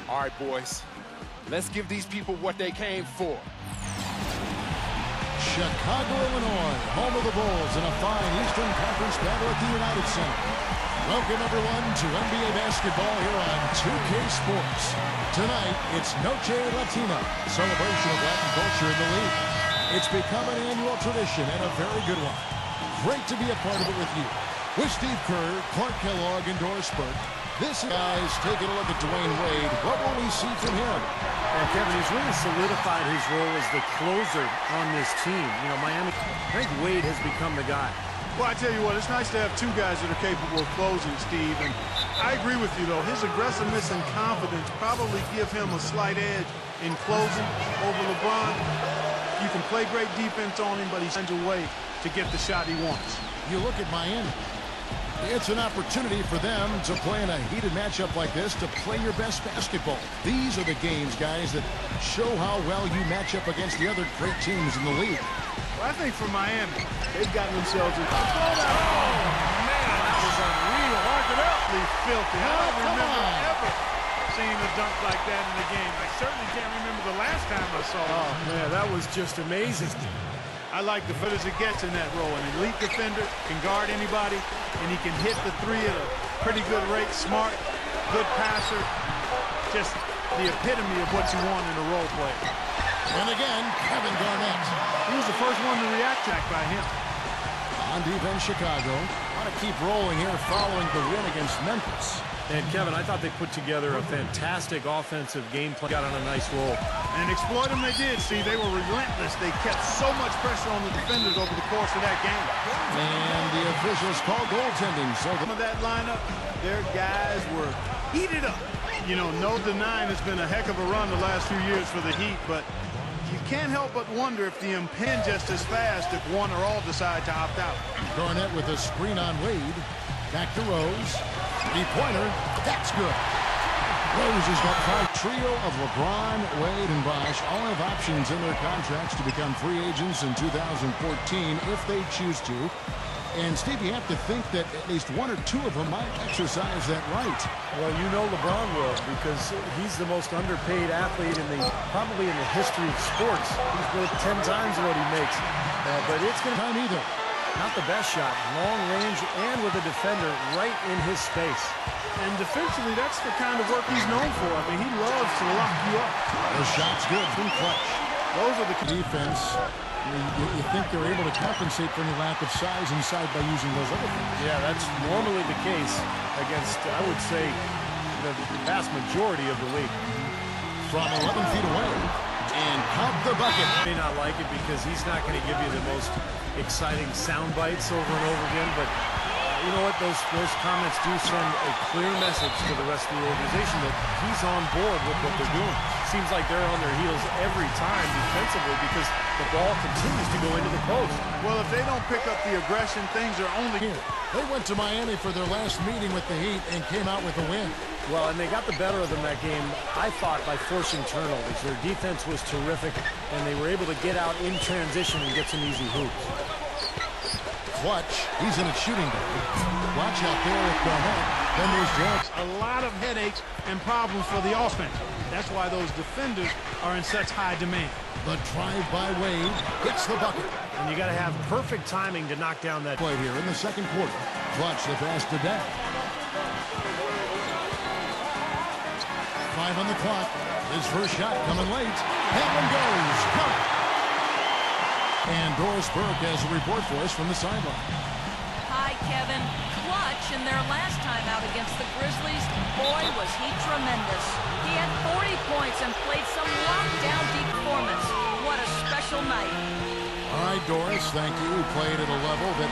All right, boys. Let's give these people what they came for. Chicago, Illinois, home of the Bulls in a fine Eastern Conference battle at the United Center. Welcome, everyone, to NBA basketball here on 2K Sports. Tonight, it's Noche Latina, celebration of Latin culture in the league. It's become an annual tradition and a very good one. Great to be a part of it with you. With Steve Kerr, Clark Kellogg, and Doris Burke. This guy's taking a look at Dwayne Wade. What will we see from him? And Kevin, he's really solidified his role as the closer on this team. You know, Miami, I think Wade has become the guy. Well, I tell you what, it's nice to have two guys that are capable of closing, Steve. And I agree with you, though. His aggressiveness and confidence probably give him a slight edge in closing over LeBron. You can play great defense on him, but he finds a way to get the shot he wants. You look at Miami. It's an opportunity for them to play in a heated matchup like this, to play your best basketball. These are the games, guys, that show how well you match up against the other great teams in the league. Well, I think for Miami, they've gotten themselves in. Oh, man, that was unreal. Mark it up. Filthy. I don't remember ever seeing a dunk like that in the game. I certainly can't remember the last time I saw it. Oh, man, that was just amazing. I like the footers it gets in that role. An elite defender, can guard anybody, and he can hit the three at a pretty good rate. Smart, good passer. Just the epitome of what you want in a role player. And again, Kevin Garnett. He was the first one to react to by him. On defense, Chicago want to keep rolling here following the win against Memphis. And Kevin, I thought they put together a fantastic offensive game plan. Got on a nice roll. And exploit them they did. See, they were relentless. They kept so much pressure on the defenders over the course of that game. And the officials called goaltending. So some of that lineup, their guys were heated up. You know, no denying it's been a heck of a run the last few years for the Heat, but you can't help but wonder if the impend just as fast if one or all decide to opt out. Garnett with a screen on Wade. Back to Rose. Three-pointer. That's good. Rose has got five. Trio of LeBron, Wade, and Bosh all have options in their contracts to become free agents in 2014 if they choose to. And, Steve, you have to think that at least one or two of them might exercise that right. Well, you know LeBron will, because he's the most underpaid athlete probably in the history of sports. He's worth 10 times what he makes. But it's going to time either. Not the best shot, long range, and with a defender right in his space. And defensively, that's the kind of work he's known for. I mean, he loves to lock you up. The shot's good from Clutch. Those are the defense. You think they're able to compensate for any lack of size inside by using those other things. Yeah, that's normally the case against, I would say, the vast majority of the league. From 11 feet away. And count the bucket. May not like it because he's not going to give you the most exciting sound bites over and over again, but you know what? Those comments do send a clear message to the rest of the organization that he's on board with what they're doing. Seems like they're on their heels every time defensively because the ball continues to go into the post. Well, if they don't pick up the aggression, things are only here. They went to Miami for their last meeting with the Heat and came out with a win. Well, and they got the better of them that game, I thought, by forcing turnovers. Their defense was terrific, and they were able to get out in transition and get some easy hoops. Clutch, he's in a shooting game. Watch out there with Garnett. Then there's Jones. A lot of headaches and problems for the offense. That's why those defenders are in such high demand. The drive by Wade hits the bucket. And you got to have perfect timing to knock down that play here in the second quarter. Clutch the pass to Dak. 5 on the clock. His first shot coming late. That one goes. Count. And Doris Burke has a report for us from the sideline. Hi, Kevin. Clutch in their last time out against the Grizzlies, boy, was he tremendous. He had 40 points and played some lockdown deep performance. What a special night. All right, Doris, thank you. You played at a level that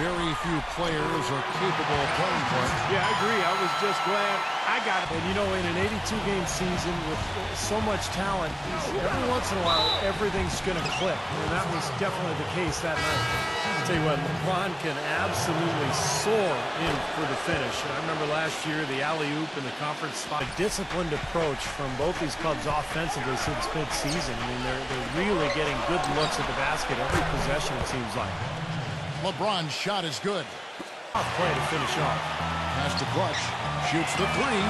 very few players are capable of playing for. Yeah, I agree. I was just glad I got it. And, you know, in an 82-game season with so much talent, every once in a while, everything's going to click. And that was definitely the case that night. I'll tell you what, LeBron can absolutely soar in for the finish. And I remember last year, the alley-oop in the conference spot. A disciplined approach from both these clubs offensively since mid-season. I mean, they're really getting good looks at the basket every possession, it seems like. LeBron's shot is good. Off play to finish off. Pass to Clutch. Shoots the three.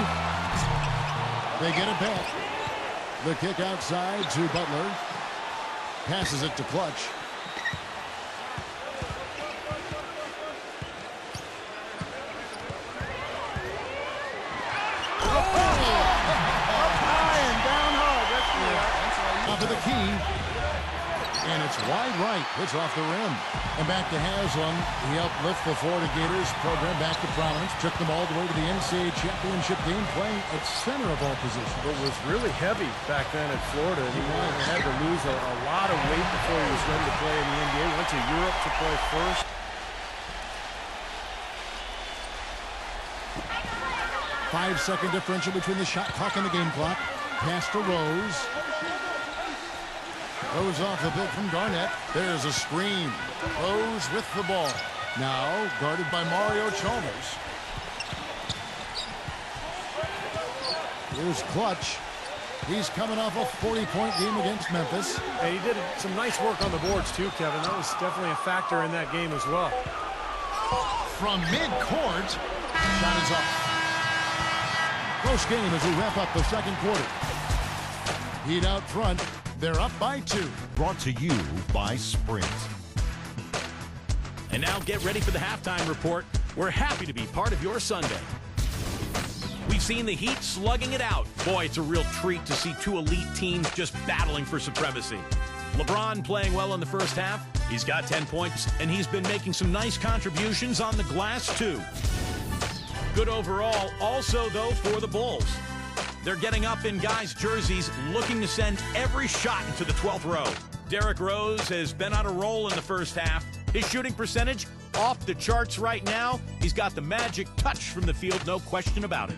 They get it back. The kick outside to Butler. Passes it to Clutch. Off of the key. And it's wide right. It's off the rim. And back to Haslam. He helped lift the Florida Gators program back to prominence. Took them all the way to the NCAA championship game, playing at center of all positions. It was really heavy back then at Florida. He had to lose a lot of weight before he was ready to play in the NBA. Went to Europe to play first. Five-second differential between the shot clock and the game clock. Pass to Rose. Rose off the pick from Garnett. There's a screen. Rose with the ball. Now guarded by Mario Chalmers. Here's Clutch. He's coming off a 40-point game against Memphis. And he did some nice work on the boards too, Kevin. That was definitely a factor in that game as well. From mid-court, shot is up. Close game as we wrap up the second quarter. Heat out front. They're up by 2. Brought to you by Sprint. And now get ready for the halftime report. We're happy to be part of your Sunday. We've seen the Heat slugging it out. Boy, it's a real treat to see two elite teams just battling for supremacy. LeBron playing well in the first half. He's got 10 points, and he's been making some nice contributions on the glass, too. Good overall, also, though, for the Bulls. They're getting up in guys' jerseys, looking to send every shot into the 12th row. Derrick Rose has been on a roll in the first half. His shooting percentage off the charts right now. He's got the magic touch from the field, no question about it.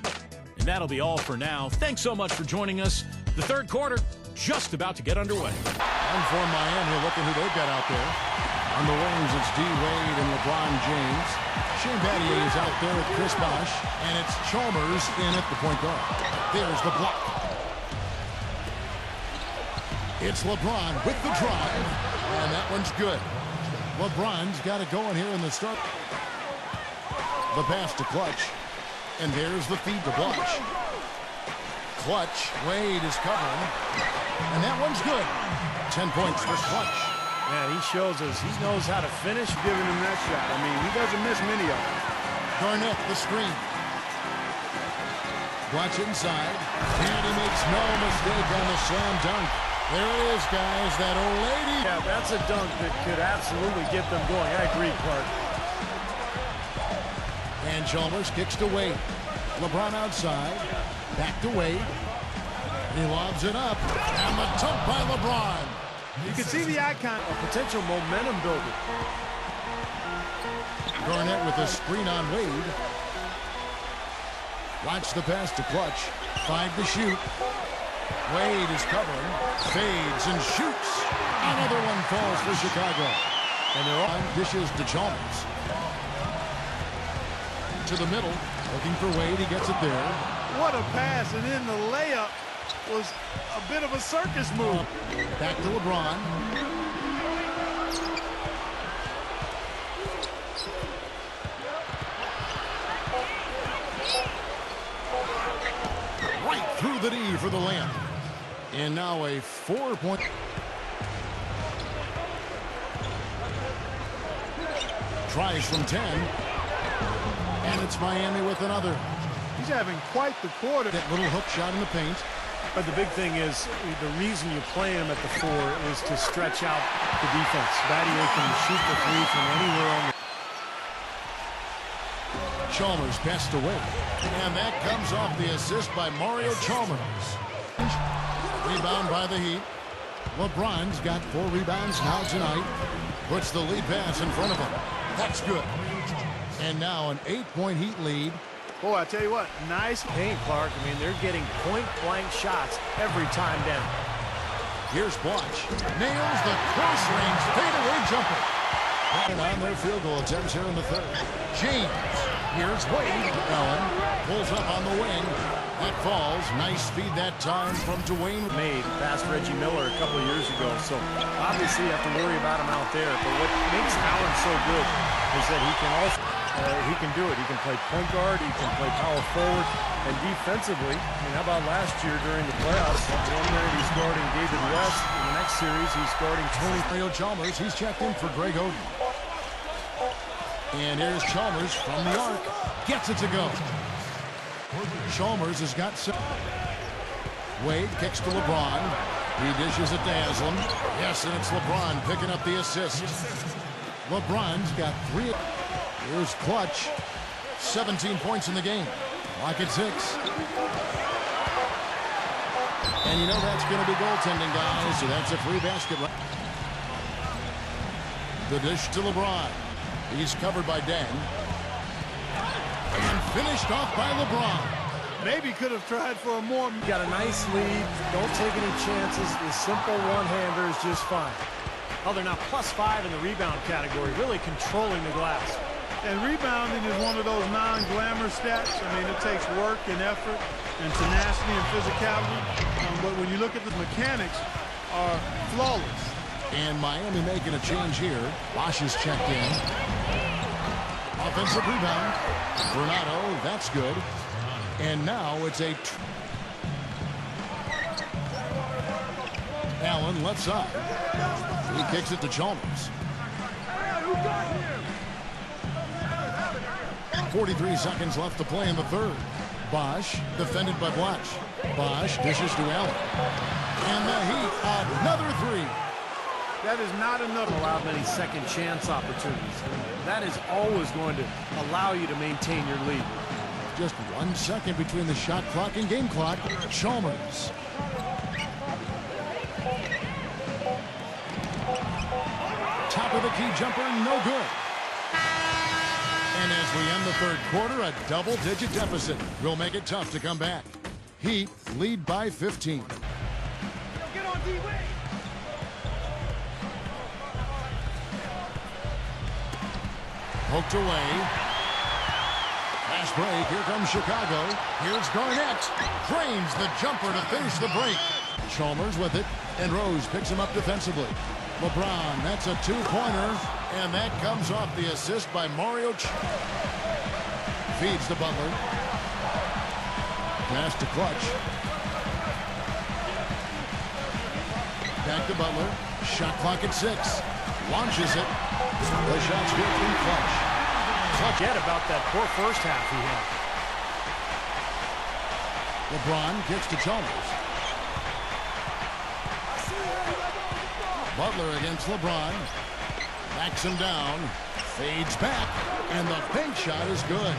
And that'll be all for now. Thanks so much for joining us. The third quarter just about to get underway. And for Miami, look at who they've got out there. On the wings, it's D-Wade and LeBron James. Shane Battier is out there with Chris Bosh, and it's Chalmers in at the point guard. There's the block. It's LeBron with the drive, and that one's good. LeBron's got it going here in the start. The pass to Clutch, and there's the feed to Bosh. Clutch, Wade is covering, and that one's good. 10 points for Clutch. Man, he shows us he knows how to finish. Giving him that shot. I mean, he doesn't miss many of them. Garnett, the screen. Clutch inside. And he makes no mistake on the slam dunk. There it is, guys. That old lady. Yeah, that's a dunk that could absolutely get them going. I agree, Clark. And Chalmers kicks to Wade. LeBron outside. Back to Wade. He lobs it up. And the dunk by LeBron. You can see the icon. A potential momentum builder. Garnett with a screen on Wade. Watch the pass to Clutch. 5 to shoot. Wade is covering. Fades and shoots. Another one falls for Chicago. And they're on dishes to Chalmers. To the middle. Looking for Wade. He gets it there. What a pass. And then the layup was a bit of a circus move. Back to LeBron. Right through the D for the layup. And now a 4-point. Tries from 10. And it's Miami with another. He's having quite the quarter. That little hook shot in the paint. But the big thing is, the reason you play him at the 4 is to stretch out the defense. Battier can shoot the 3 from anywhere on the... Chalmers passed away. And that comes off the assist by Mario Chalmers. Rebound by the Heat. LeBron's got 4 rebounds now tonight. Puts the lead pass in front of him. That's good. And now an 8-point Heat lead. Boy, I tell you what, nice paint, Clark. I mean, they're getting point-blank shots every time down. Here's Bosh. Nails the close-range fadeaway jumper. And on their field goal attempts here in the third. James. Here's Wade. Allen pulls up on the wing. That falls. Nice feed that time from Dwayne. Made past Reggie Miller a couple of years ago. So obviously you have to worry about him out there. But what makes Allen so good is that he can also... he can do it. He can play point guard. He can play power forward. And defensively, I mean, how about last year during the playoffs? One minute he's guarding David West. In the next series, he's guarding Tony. Mario Chalmers, he's checked in for Greg Oden. And here's Chalmers from the arc. Gets it to go. Chalmers has got some. Wade kicks to LeBron. He dishes it to Haslam. Yes, and it's LeBron picking up the assist. LeBron's got 3. Here's Clutch. 17 points in the game. Lock at 6. And you know that's going to be goaltending, guys, so that's a free basket. The dish to LeBron. He's covered by Dan. And finished off by LeBron. Maybe could have tried for a more. Got a nice lead. Don't take any chances. The simple one-hander is just fine. Oh, they're now +5 in the rebound category, really controlling the glass. And rebounding is one of those non-glamour stats. I mean, it takes work and effort and tenacity and physicality. But when you look at the mechanics, are flawless. And Miami making a change here. Bosch is checked in. Offensive rebound. Bernardo, that's good. And now it's a. Allen left side. He kicks it to Chalmers. 43 seconds left to play in the third. Bosch defended by Blatch. Bosch dishes to Allen. And the Heat, another 3. That is not enough to allow many second chance opportunities. That is always going to allow you to maintain your lead. Just 1 second between the shot clock and game clock. Chalmers. Top of the key jumper, no good. And as we end the third quarter, a double-digit deficit will make it tough to come back. Heat lead by 15. Get on D-Way. Poked away. Fast break. Here comes Chicago. Here's Garnett. Drains the jumper to finish the break. Chalmers with it. And Rose picks him up defensively. LeBron, that's a 2-pointer. And that comes off the assist by Mario. Feeds to Butler. Pass to Clutch. Back to Butler. Shot clock at 6. Launches it. The shot's good from Clutch. Forget about that poor first half he had. LeBron kicks to Chalmers. Butler against LeBron. Backs him down. Fades back. And the bank shot is good.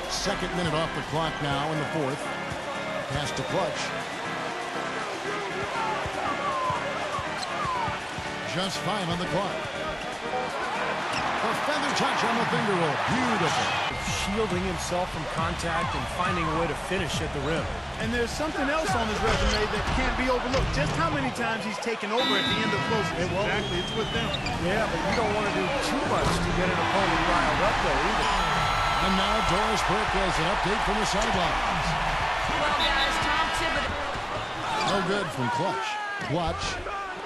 Second minute off the clock now in the fourth. Pass to Clutch. Just 5 on the clock. A feather touch on the finger roll. Beautiful. Shielding himself from contact and finding a way to finish at the rim. And there's something else on his resume that can't be overlooked. Just how many times he's taken over at the end of close. Exactly, it's with them. Yeah, but you don't want to do too much to get an opponent riled up there either. And now Doris Burke has an update from the sidelines. Well, guys, Tom Thibodeau. No good from Clutch. Clutch.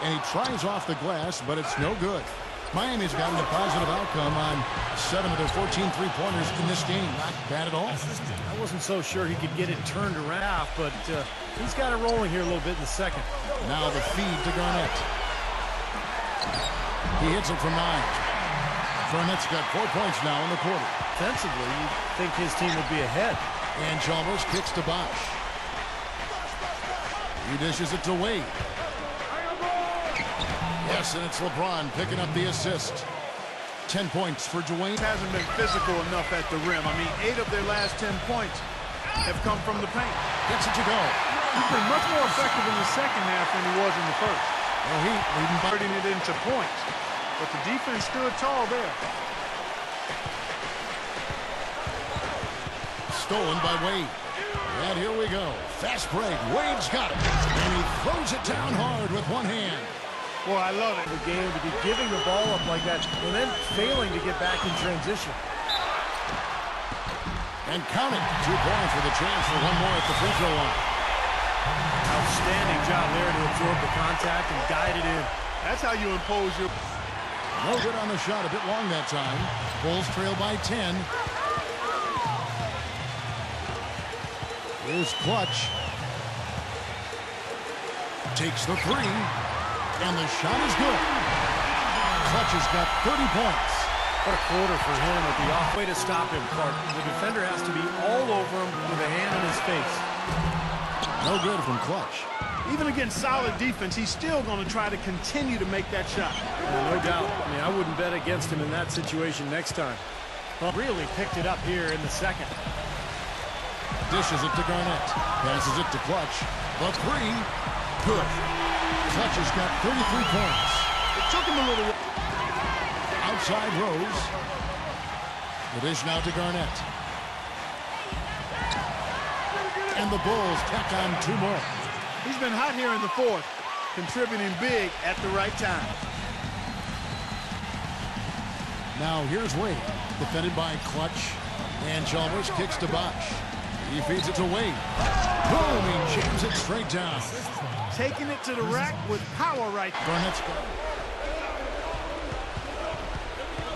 And he tries off the glass, but it's no good. Miami's gotten a positive outcome on 7 of their 14 three-pointers in this game. Not bad at all. I wasn't so sure he could get it turned around, but he's got it rolling here a little bit in the second. Now the feed to Garnett. He hits it from 9. Garnett's got 4 points now in the quarter. Defensively, you'd think his team would be ahead. And Chalmers kicks to Bosch. He dishes it to Wade. Yes, and it's LeBron picking up the assist. 10 points for Dwayne. Hasn't been physical enough at the rim. I mean, 8 of their last 10 points have come from the paint. Gets it to go. He's been much more effective in the second half than he was in the first. Well, he leading by Converting it into points. But the defense stood tall there. stolen by Wade. And here we go. Fast break. Wade's got it. And he throws it down hard with one hand. Well, I love it. The game to be giving the ball up like that and then failing to get back in transition. And counting. 2 points with a chance for one more at the free throw line. Outstanding job there to absorb the contact and guide it in. That's how you impose your... No good on the shot. A bit long that time. Bulls trail by 10. Here's Clutch. Takes the three. And the shot is good. Clutch has got 30 points. What a quarter for him with the off way to stop him, Clark. The defender has to be all over him with a hand in his face. No good from Clutch. Even against solid defense, he's still going to try to continue to make that shot. No doubt. I mean, I wouldn't bet against him in that situation next time. Well, really picked it up here in the second. Dishes it to Garnett. Passes it to Clutch. The three. Good. Clutch has got 33 points. It took him a little. Outside Rose. The dish now to Garnett. And the Bulls tack on 2 more. He's been hot here in the fourth, contributing big at the right time. Now here's Wade, defended by Clutch. And Chalmers kicks to Bosch. He feeds it to Wade. Boom! He jams it straight down. Taking it to the rack with power right there. Garnett's got it.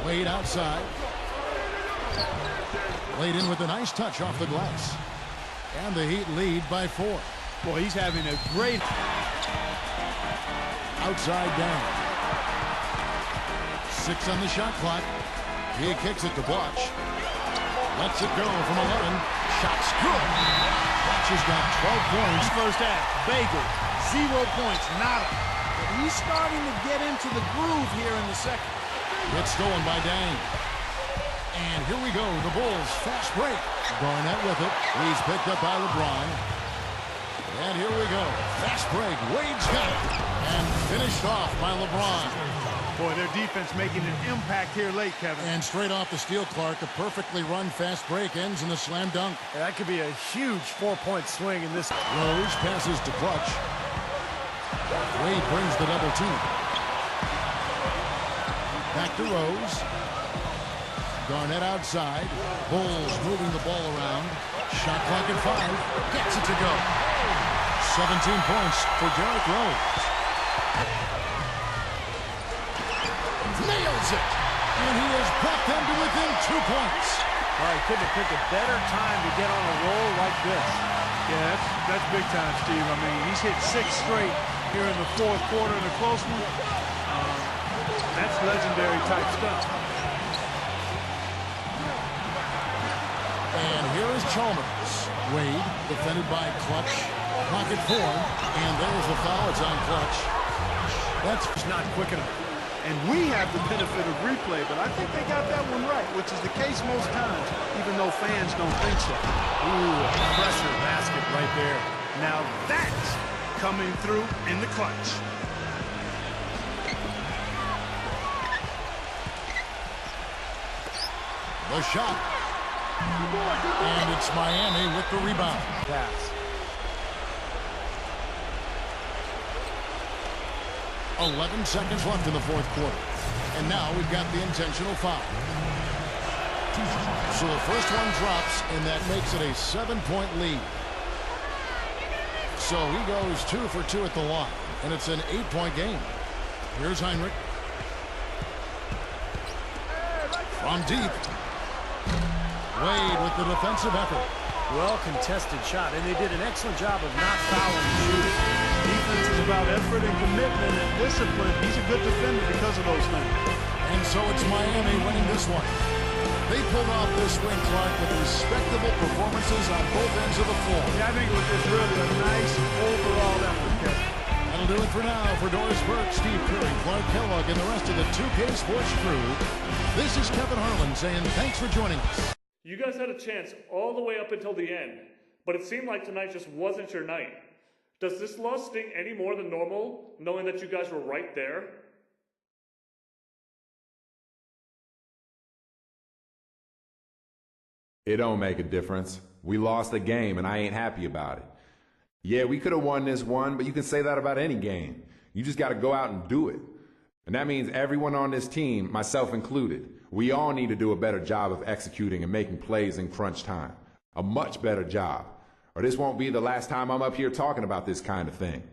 Wade outside. Laid in with a nice touch off the glass. And the Heat lead by 4. Boy, he's having a great outside down. 6 on the shot clock. He kicks it to Bosch. Lets it go from 11. Shot's good. Bosch has got 12 points. First half, bagel, 0 points, nada. But he's starting to get into the groove here in the second. It's stolen by Dang. And here we go, the Bulls fast break. Garnett with it. He's picked up by LeBron. And here we go, fast break. Wade's got it. And finished off by LeBron. Boy, their defense making an impact here late, Kevin. And straight off the steal, Clark, a perfectly run fast break ends in a slam dunk. That could be a huge 4-point swing in this. Rose passes to Clutch. Wade brings the double team. Back to Rose. Garnett outside. Bulls moving the ball around. Shot clock at 5. Gets it to go. 17 points for Derrick Rose. Nails it. And he has brought them to within 2 points. All right, couldn't have picked a better time to get on a roll like this. Yeah, that's big time, Steve. I mean, he's hit 6 straight here in the fourth quarter in a close one. That's legendary type stuff. And here is Chalmers. Wade, defended by Clutch. Pocket 4. And there's the foul. It's on Clutch. That's not quick enough. And we have the benefit of replay, but I think they got that one right, which is the case most times, even though fans don't think so. Ooh, a pressure basket right there. Now that's coming through in the clutch. The shot. And it's Miami with the rebound. Pass. 11 seconds left in the fourth quarter. And now we've got the intentional foul. So the first one drops, and that makes it a 7-point lead. So he goes 2 for 2 at the line, and it's an 8-point game. Here's Heinrich. From deep. Wade with the defensive effort. Well-contested shot, and they did an excellent job of not fouling the shooter. Defense is about effort and commitment and discipline. He's a good defender because of those things. And so it's Miami winning this one. They pulled off this win, Clark, with respectable performances on both ends of the floor. Yeah, I think it was just really a nice overall effort, Kevin. That'll do it for now. For Doris Burke, Steve Curry, Clark Kellogg, and the rest of the 2K Sports crew, this is Kevin Harlan saying thanks for joining us. You guys had a chance all the way up until the end, but it seemed like tonight just wasn't your night. Does this loss sting any more than normal, knowing that you guys were right there? It don't make a difference. We lost the game, and I ain't happy about it. Yeah, we could have won this one, but you can say that about any game. You just got to go out and do it. And that means everyone on this team, myself included, we all need to do a better job of executing and making plays in crunch time. A much better job. Or this won't be the last time I'm up here talking about this kind of thing.